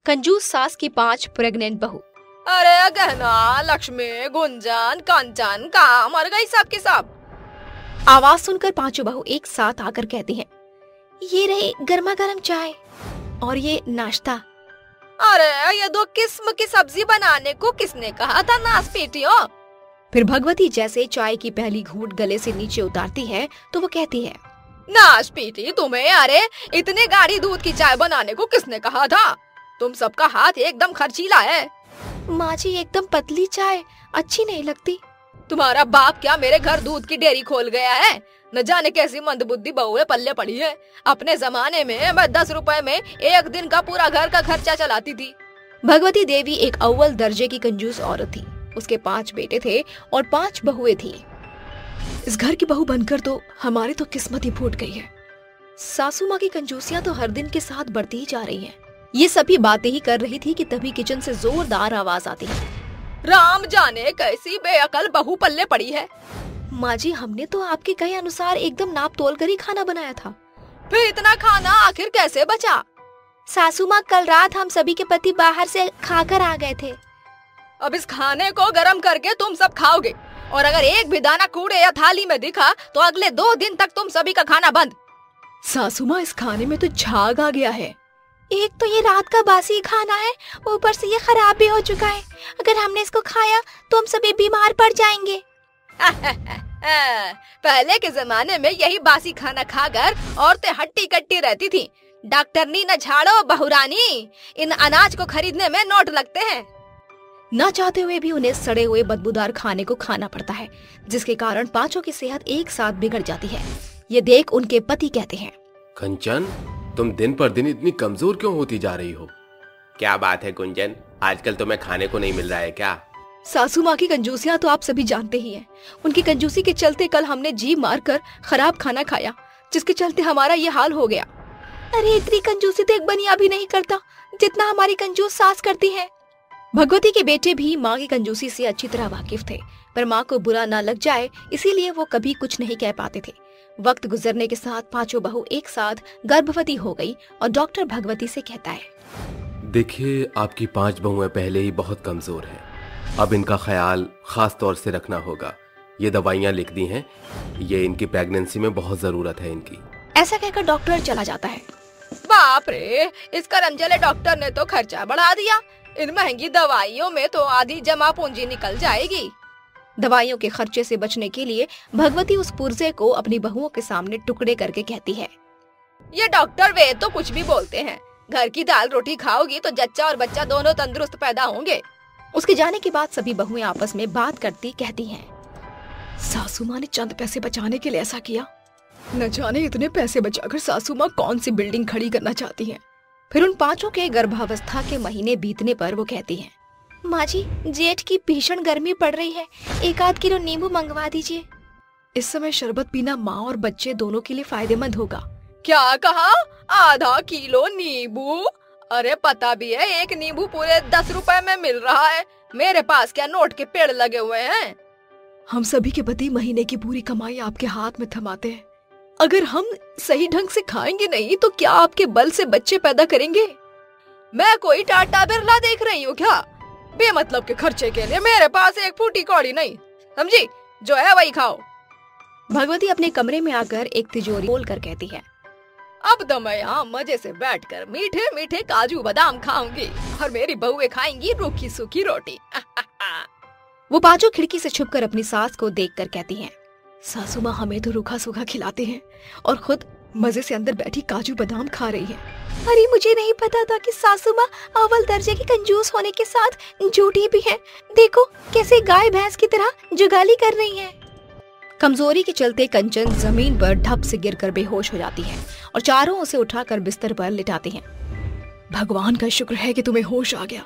कंजूस सास की 5 प्रेग्नेंट बहू। अरे गहना, लक्ष्मी, गुंजन, कंचन कहाँ मर गई सब की सब। आवाज सुनकर पांचों बहू एक साथ आकर कहती हैं, ये रहे गर्मा गर्म चाय और ये नाश्ता। अरे ये 2 किस्म की सब्जी बनाने को किसने कहा था नास पीटियो। फिर भगवती जैसे चाय की पहली घूंट गले से नीचे उतारती है तो वो कहती है, नाश पीटी तुम्हें, अरे इतने गाढ़ी दूध की चाय बनाने को किसने कहा था। तुम सबका हाथ एकदम खर्चीला है। माँ जी एकदम पतली चाय अच्छी नहीं लगती। तुम्हारा बाप क्या मेरे घर दूध की डेयरी खोल गया है। न जाने कैसी मंदबुद्धि बहू पल्ले पड़ी है। अपने जमाने में मैं 10 रुपए में एक दिन का पूरा घर का खर्चा चलाती थी। भगवती देवी एक अव्वल दर्जे की कंजूस औरत थी। उसके 5 बेटे थे और 5 बहुएं थी। इस घर की बहू बनकर तो हमारी तो किस्मत ही फूट गई है। सासू माँ की कंजूसियाँ तो हर दिन के साथ बढ़ती ही जा रही हैं। ये सभी बातें ही कर रही थी कि तभी किचन से जोरदार आवाज आती है, राम जाने कैसी बेअकल बहू पल्ले पड़ी है। माँ जी हमने तो आपके कहे अनुसार एकदम नाप तोल कर ही खाना बनाया था। फिर इतना खाना आखिर कैसे बचा। सासू माँ कल रात हम सभी के पति बाहर से खाकर आ गए थे। अब इस खाने को गरम करके तुम सब खाओगे और अगर एक भी दाना कूड़े या थाली में दिखा तो अगले 2 दिन तक तुम सभी का खाना बंद। सासू माँ इस खाने में तो झाग आ गया है। एक तो ये रात का बासी खाना है, ऊपर से ये खराब भी हो चुका है। अगर हमने इसको खाया तो हम सभी बीमार पड़ जाएंगे। पहले के जमाने में यही बासी खाना खाकर औरतें हट्टी कट्टी रहती थी। डॉक्टरनी न झाड़ो बहुरानी, इन अनाज को खरीदने में नोट लगते हैं। न चाहते हुए भी उन्हें सड़े हुए बदबूदार खाने को खाना पड़ता है, जिसके कारण 5 की सेहत एक साथ बिगड़ जाती है। ये देख उनके पति कहते हैं, कंचन तुम दिन पर दिन इतनी कमजोर क्यों होती जा रही हो। क्या बात है गुंजन, आजकल तुम्हें खाने को नहीं मिल रहा है क्या। सासू माँ की कंजूसियाँ तो आप सभी जानते ही हैं। उनकी कंजूसी के चलते कल हमने जी मारकर खराब खाना खाया, जिसके चलते हमारा ये हाल हो गया। अरे इतनी कंजूसी तो एक बनिया भी नहीं करता जितना हमारी कंजूस सास करती है। भगवती के बेटे भी माँ की कंजूसी से अच्छी तरह वाकिफ थे, पर माँ को बुरा न लग जाए इसीलिए वो कभी कुछ नहीं कह पाते थे। वक्त गुजरने के साथ 5 बहू एक साथ गर्भवती हो गई और डॉक्टर भगवती से कहता है, देखिए आपकी 5 बहुएं पहले ही बहुत कमजोर हैं। अब इनका ख्याल खास तौर से रखना होगा। ये दवाइयाँ लिख दी हैं, ये इनकी प्रेगनेंसी में बहुत जरूरत है इनकी। ऐसा कहकर डॉक्टर चला जाता है। बाप रे, इस करमजले डॉक्टर ने तो खर्चा बढ़ा दिया। इन महंगी दवाइयों में तो आधी जमा पूंजी निकल जाएगी। दवाइयों के खर्चे से बचने के लिए भगवती उस पुर्जे को अपनी बहुओं के सामने टुकड़े करके कहती है, ये डॉक्टर वे तो कुछ भी बोलते हैं। घर की दाल रोटी खाओगी तो जच्चा और बच्चा दोनों तंदुरुस्त पैदा होंगे। उसके जाने के बाद सभी बहुएं आपस में बात करती कहती हैं, सासू माँ ने चंद पैसे बचाने के लिए ऐसा किया। न जाने इतने पैसे बचाकर सासू माँ कौन सी बिल्डिंग खड़ी करना चाहती हैं। फिर उन 5 के गर्भावस्था के महीने बीतने पर वो कहती हैं, माँ जी जेठ की भीषण गर्मी पड़ रही है, 1 किलो नींबू मंगवा दीजिए। इस समय शरबत पीना माँ और बच्चे दोनों के लिए फायदेमंद होगा। क्या कहा, आधा किलो नींबू। अरे पता भी है 1 नींबू पूरे 10 रुपए में मिल रहा है। मेरे पास क्या नोट के पेड़ लगे हुए हैं। हम सभी के पति महीने की पूरी कमाई आपके हाथ में थमाते हैं। अगर हम सही ढंग से खाएंगे नहीं तो क्या आपके बल से बच्चे पैदा करेंगे। मैं कोई टाटा बिरला देख रही हूँ क्या। बेमतलब के खर्चे के लिए मेरे पास एक फूटी कौड़ी नहीं, समझी, जो है वही खाओ। भगवती अपने कमरे में आकर एक तिजोरी खोल कर कहती है, अब तो मैं यहाँ मजे से बैठकर मीठे मीठे काजू बादाम खाऊंगी और मेरी बहुएं खाएंगी रूखी सूखी रोटी। वो 5 खिड़की से छुपकर अपनी सास को देखकर कहती हैं, सासू माँ हमें तो रूखा सूखा खिलाते हैं और खुद मजे से अंदर बैठी काजू बादाम खा रही है। अरे मुझे नहीं पता था कि सासू माँ अव्वल दर्जे की कंजूस होने के साथ झूठी भी है। देखो कैसे गाय भैंस की तरह जुगाली कर रही है। कमजोरी के चलते कंचन जमीन पर ढप से गिरकर बेहोश हो जाती है और चारों उसे उठाकर बिस्तर पर लिटाते हैं। भगवान का शुक्र है कि तुम्हें होश आ गया।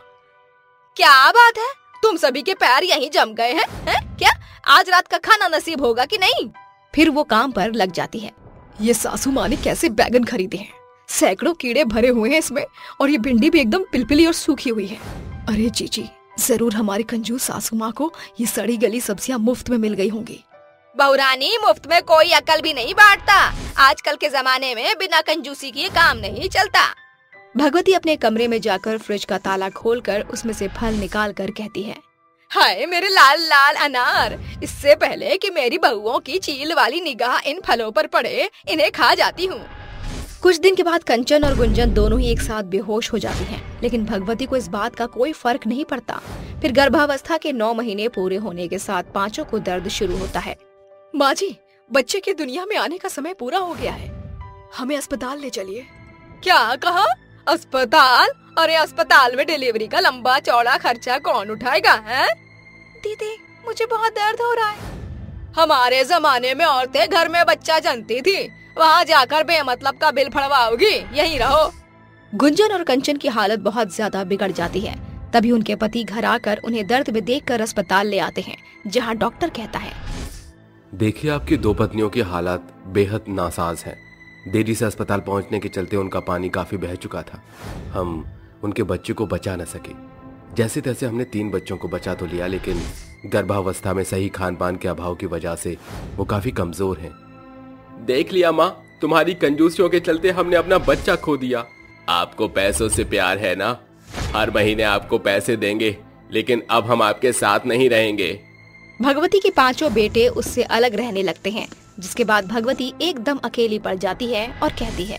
क्या बात है, तुम सभी के पैर यहीं जम गए हैं है? क्या आज रात का खाना नसीब होगा कि नहीं। फिर वो काम पर लग जाती है। ये सासू माँ ने कैसे बैगन खरीदे हैं, सैकड़ों कीड़े भरे हुए हैं इसमें और ये भिंडी भी एकदम पिलपिली और सूखी हुई है। अरे जीजी, जरूर हमारी कंजूस सासू माँ को ये सड़ी गली सब्जियाँ मुफ्त में मिल गई होंगी। बहुरानी, मुफ्त में कोई अकल भी नहीं बांटता। आजकल के जमाने में बिना कंजूसी के काम नहीं चलता। भगवती अपने कमरे में जाकर फ्रिज का ताला खोलकर उसमें से फल निकाल कर कहती है, हाय मेरे लाल लाल अनार, इससे पहले कि मेरी बहुओं की चील वाली निगाह इन फलों पर पड़े, इन्हें खा जाती हूँ। कुछ दिन के बाद कंचन और गुंजन दोनों ही एक साथ बेहोश हो जाती हैं, लेकिन भगवती को इस बात का कोई फर्क नहीं पड़ता। फिर गर्भावस्था के 9 महीने पूरे होने के साथ पांचों को दर्द शुरू होता है। माँ जी, बच्चे की दुनिया में आने का समय पूरा हो गया है, हमें अस्पताल ले चलिए। क्या कहा? अस्पताल? अरे अस्पताल में डिलीवरी का लंबा चौड़ा खर्चा कौन उठाएगा है? दीदी, मुझे बहुत दर्द हो रहा है। हमारे जमाने में औरतें घर में बच्चा जनती थी, वहाँ जाकर बेमतलब का बिल फड़वाओगी, यहीं रहो। गुंजन और कंचन की हालत बहुत ज्यादा बिगड़ जाती है। तभी उनके पति घर आकर उन्हें दर्द में देखकर अस्पताल ले आते हैं, जहाँ डॉक्टर कहता है, देखिए आपकी 2 पत्नियों की हालत बेहद नासाज है। देरी से अस्पताल पहुंचने के चलते उनका पानी काफी बह चुका था। हम उनके बच्चे को बचा न सके। जैसे तैसे हमने 3 बच्चों को बचा तो लिया, लेकिन गर्भावस्था में सही खान पान के अभाव की वजह से वो काफी कमजोर हैं। देख लिया माँ, तुम्हारी कंजूसियों के चलते हमने अपना बच्चा खो दिया। आपको पैसों से प्यार है ना? हर महीने आपको पैसे देंगे, लेकिन अब हम आपके साथ नहीं रहेंगे। भगवती के 5 बेटे उससे अलग रहने लगते हैं, जिसके बाद भगवती एकदम अकेली पड़ जाती है और कहती है,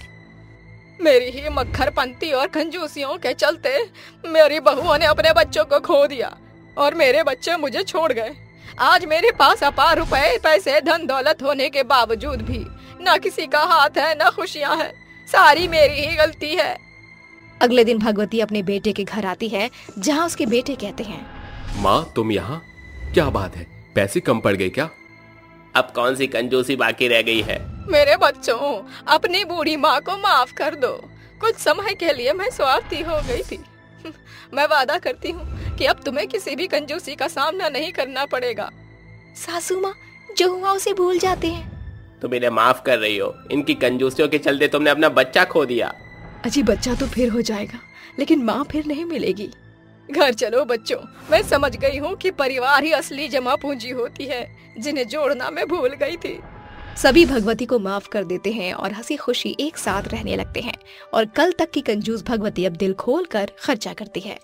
मेरी ही मक्खरपंती और कंजूसियों के चलते मेरी बहुओं ने अपने बच्चों को खो दिया और मेरे बच्चे मुझे छोड़ गए। आज मेरे पास अपार रुपए पैसे धन दौलत होने के बावजूद भी न किसी का हाथ है न खुशियाँ है, सारी मेरी ही गलती है। अगले दिन भगवती अपने बेटे के घर आती है, जहाँ उसके बेटे कहते हैं, माँ तुम यहाँ? क्या बात है, पैसे कम पड़ गए क्या? अब कौन सी कंजूसी बाकी रह गई है? मेरे बच्चों, अपनी बूढ़ी माँ को माफ कर दो। कुछ समय के लिए मैं स्वार्थी हो गई थी। मैं वादा करती हूँ कि अब तुम्हें किसी भी कंजूसी का सामना नहीं करना पड़ेगा। सासू माँ, जो हुआ उसे भूल जाते हैं। तुम इन्हें माफ कर रही हो, इनकी कंजूसियों के चलते तुमने अपना बच्चा खो दिया। अजी बच्चा तो फिर हो जाएगा, लेकिन माँ फिर नहीं मिलेगी। घर चलो बच्चों, मैं समझ गई हूँ कि परिवार ही असली जमा पूंजी होती है, जिन्हें जोड़ना मैं भूल गई थी। सभी भगवती को माफ कर देते हैं और हंसी खुशी एक साथ रहने लगते हैं और कल तक की कंजूस भगवती अब दिल खोल कर खर्चा करती है।